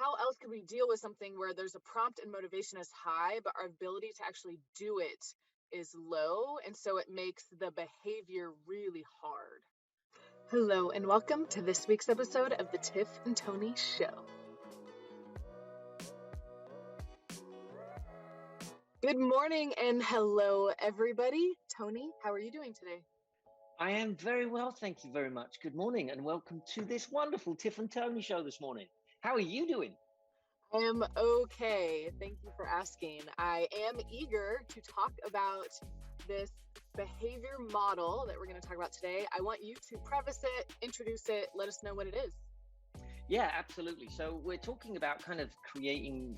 how else could we deal with something where there's a prompt and motivation is high, but our ability to actually do it is low, and so it makes the behavior really hard. Hello, and welcome to this week's episode of the Tiff and Tony Show. Good morning and hello, everybody. Tony, how are you doing today? I am very well, thank you very much. Good morning and welcome to this wonderful Tiff and Tony show this morning. How are you doing? I am okay. Thank you for asking. I am eager to talk about this behavior model that we're going to talk about today. I want you to preface it, introduce it, let us know what it is. Yeah, absolutely. So we're talking about kind of creating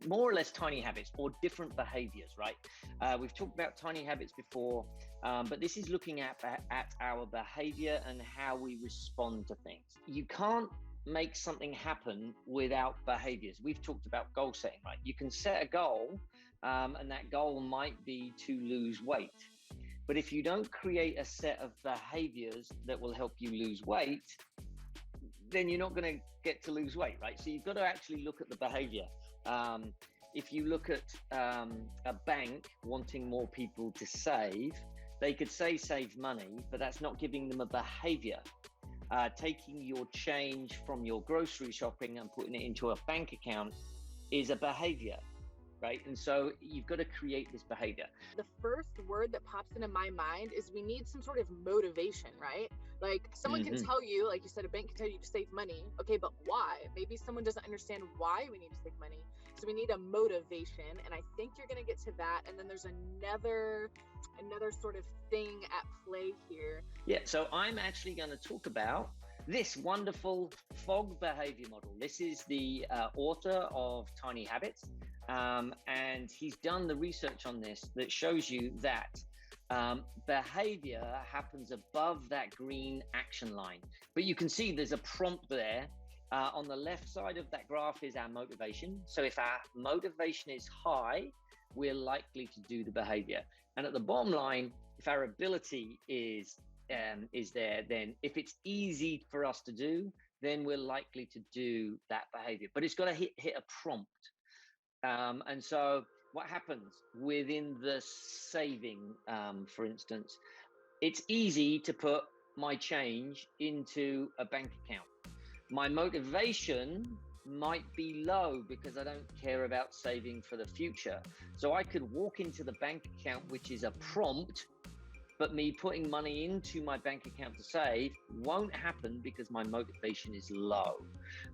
more or less tiny habits or different behaviors, right? We've talked about tiny habits before, but this is looking at our behavior and how we respond to things. You can't make something happen without behaviors. We've talked about goal setting, right? You can set a goal, and that goal might be to lose weight. But if you don't create a set of behaviors that will help you lose weight, then you're not going to get to lose weight, right? So you've got to actually look at the behavior. If you look at a bank wanting more people to save, they could say save money, but that's not giving them a behavior. Taking your change from your grocery shopping and putting it into a bank account is a behavior, right? And so you've got to create this behavior. The first word that pops into my mind is we need some sort of motivation, right? Like someone can tell you, like you said, a bank can tell you to save money. Okay, but why? Maybe someone doesn't understand why we need to save money. So we need a motivation. And I think you're going to get to that. And then there's another sort of thing at play here. Yeah, so I'm actually going to talk about this wonderful Fogg Behavior Model. This is the author of Tiny Habits. And he's done the research on this that shows you that behavior happens above that green action line. But you can see there's a prompt there. On the left side of that graph is our motivation. So if our motivation is high, we're likely to do the behavior. And at the bottom line, if our ability is there, then if it's easy for us to do, then we're likely to do that behavior. But it's got to hit a prompt. And so what happens within the saving, for instance, it's easy to put my change into a bank account. My motivation might be low because I don't care about saving for the future. So I could walk into the bank account, which is a prompt, but me putting money into my bank account to save won't happen because my motivation is low.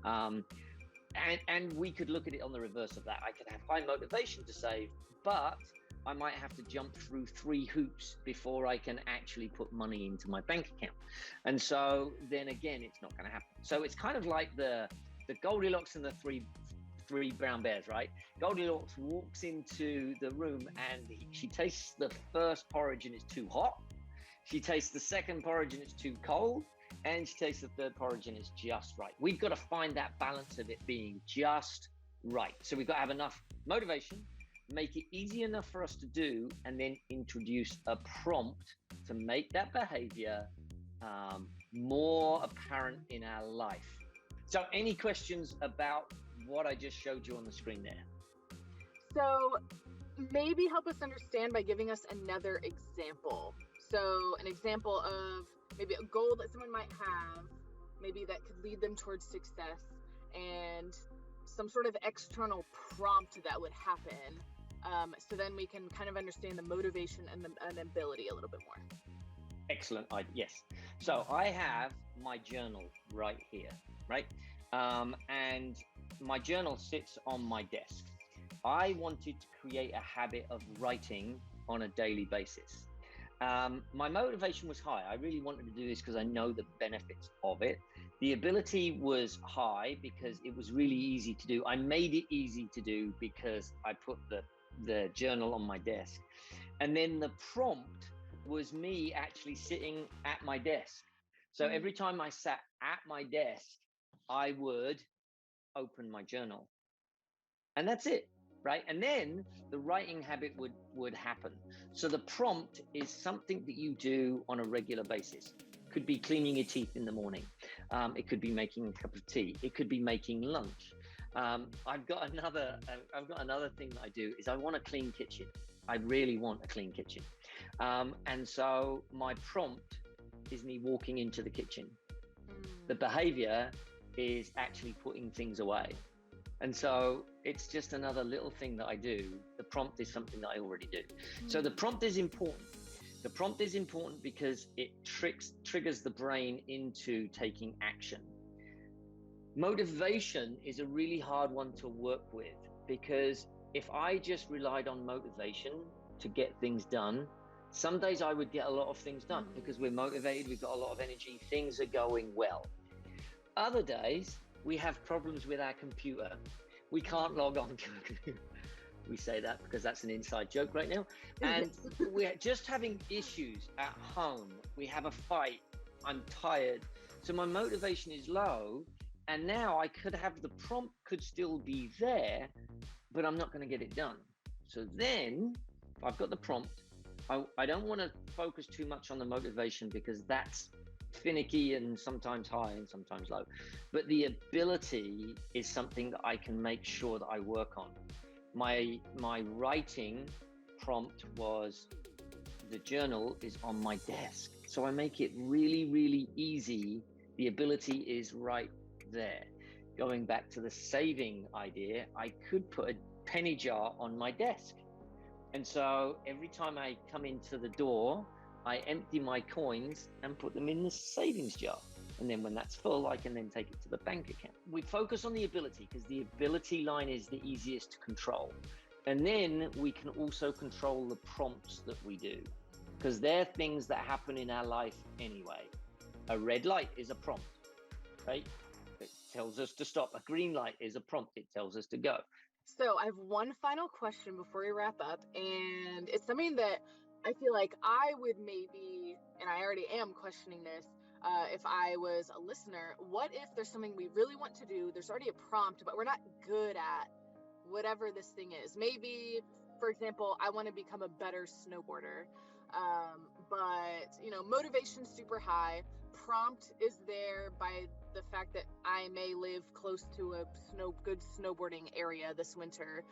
And we could look at it on the reverse of that. I could have high motivation to save, but I might have to jump through 3 hoops before I can actually put money into my bank account. And so then again, it's not going to happen. So it's kind of like the Goldilocks and the three brown bears, right? Goldilocks walks into the room and she tastes the first porridge and it's too hot. She tastes the second porridge and it's too cold. And she tastes the third porridge and it's just right. We've got to find that balance of it being just right. So we've got to have enough motivation, make it easy enough for us to do, and then introduce a prompt to make that behavior more apparent in our life. So any questions about what I just showed you on the screen there? So maybe help us understand by giving us another example. So an example of maybe a goal that someone might have, maybe that could lead them towards success, and some sort of external prompt that would happen. So then we can kind of understand the motivation and the ability a little bit more. Excellent. Yes. So I have my journal right here, right? And my journal sits on my desk. I wanted to create a habit of writing on a daily basis. My motivation was high. I really wanted to do this because I know the benefits of it. The ability was high because it was really easy to do. I made it easy to do because I put the journal on my desk. And then the prompt was me actually sitting at my desk. So every time I sat at my desk, I would open my journal. And that's it. Right? And then the writing habit would happen. So the prompt is something that you do on a regular basis. Could be cleaning your teeth in the morning. It could be making a cup of tea. It could be making lunch. I've got another thing that I do is I want a clean kitchen. I really want a clean kitchen. And so my prompt is me walking into the kitchen. The behavior is actually putting things away. And so it's just another little thing that I do. The prompt is something that I already do. So the prompt is important. The prompt is important because it triggers the brain into taking action. Motivation is a really hard one to work with, because if I just relied on motivation to get things done, some days I would get a lot of things done because we're motivated, we've got a lot of energy, things are going well. Other days, we have problems with our computer. We can't log on to a computer. We say that because that's an inside joke right now. And we're just having issues at home. We have a fight. I'm tired. So my motivation is low. And now I could have the prompt could still be there, but I'm not going to get it done. So then if I've got the prompt, I don't want to focus too much on the motivation because that's finicky and sometimes high and sometimes low. But the ability is something that I can make sure that I work on. My writing prompt was, the journal is on my desk. So I make it really, really easy. The ability is right there. Going back to the saving idea, I could put a penny jar on my desk. And so every time I come into the door, I empty my coins and put them in the savings jar. And then when that's full, I can then take it to the bank account. We focus on the ability because the ability line is the easiest to control. And then we can also control the prompts that we do, because they're things that happen in our life anyway. A red light is a prompt, right? It tells us to stop. A green light is a prompt. It tells us to go. So I have one final question before we wrap up, and it's something that I feel like I would maybe, and I already am questioning this, if I was a listener. What if there's something we really want to do, there's already a prompt, but we're not good at whatever this thing is? Maybe, for example, I want to become a better snowboarder, but, motivation's super high. Prompt is there by the fact that I may live close to a good snowboarding area this winter,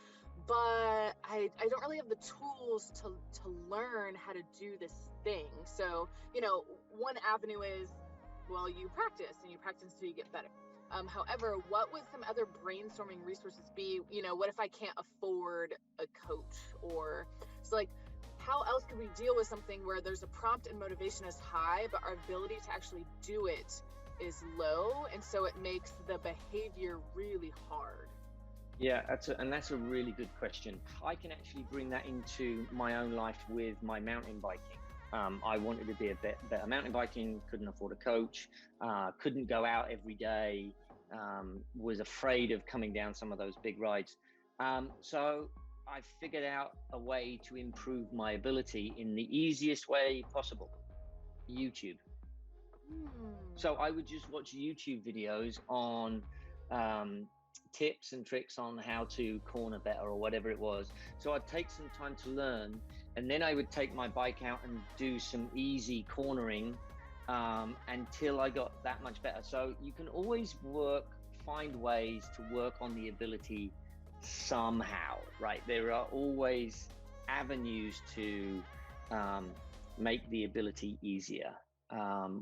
but I don't really have the tools to learn how to do this thing. So, one avenue is, well, you practice until you get better. However, what would some other brainstorming resources be? What if I can't afford a coach? Or so, like, how else could we deal with something where there's a prompt and motivation is high, but our ability to actually do it is low, and so it makes the behavior really hard? Yeah, that's a really good question. I can actually bring that into my own life with my mountain biking. I wanted to be a better mountain biking, couldn't afford a coach, couldn't go out every day, was afraid of coming down some of those big rides. So I figured out a way to improve my ability in the easiest way possible: YouTube. So I would just watch YouTube videos on tips and tricks on how to corner better or whatever it was. So I'd take some time to learn, and then I would take my bike out and do some easy cornering until I got that much better. So you can always find ways to work on the ability somehow, right? There are always avenues to make the ability easier.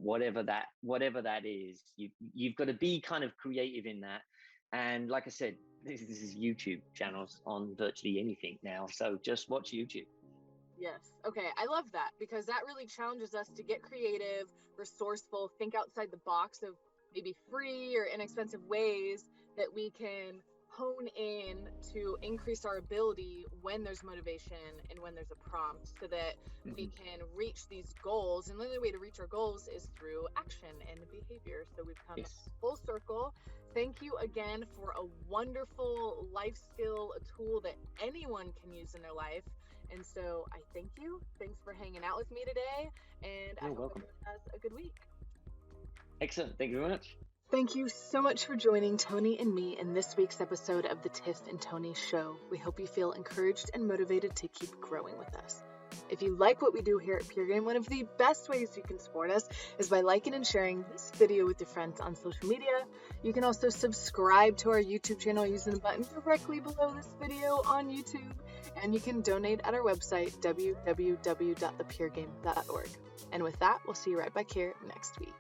Whatever that is, you've got to be kind of creative in that. And like I said, this is YouTube channels on virtually anything now, so just watch YouTube. Yes. Okay. I love that, because that really challenges us to get creative, resourceful, think outside the box of maybe free or inexpensive ways that we can hone in to increase our ability when there's motivation and when there's a prompt, so that we can reach these goals. And the only way to reach our goals is through action and behavior. So we've come full circle. Thank you again for a wonderful life skill, a tool that anyone can use in their life. And so I thank you. Thanks for hanging out with me today. And I hope everyone has a good week. Excellent. Thank you very much. Thank you so much for joining Tony and me in this week's episode of the Tiff and Tony Show. We hope you feel encouraged and motivated to keep growing with us. If you like what we do here at Pure Game, one of the best ways you can support us is by liking and sharing this video with your friends on social media. You can also subscribe to our YouTube channel using the button directly below this video on YouTube, and you can donate at our website, www.thepuregame.org. And with that, we'll see you right back here next week.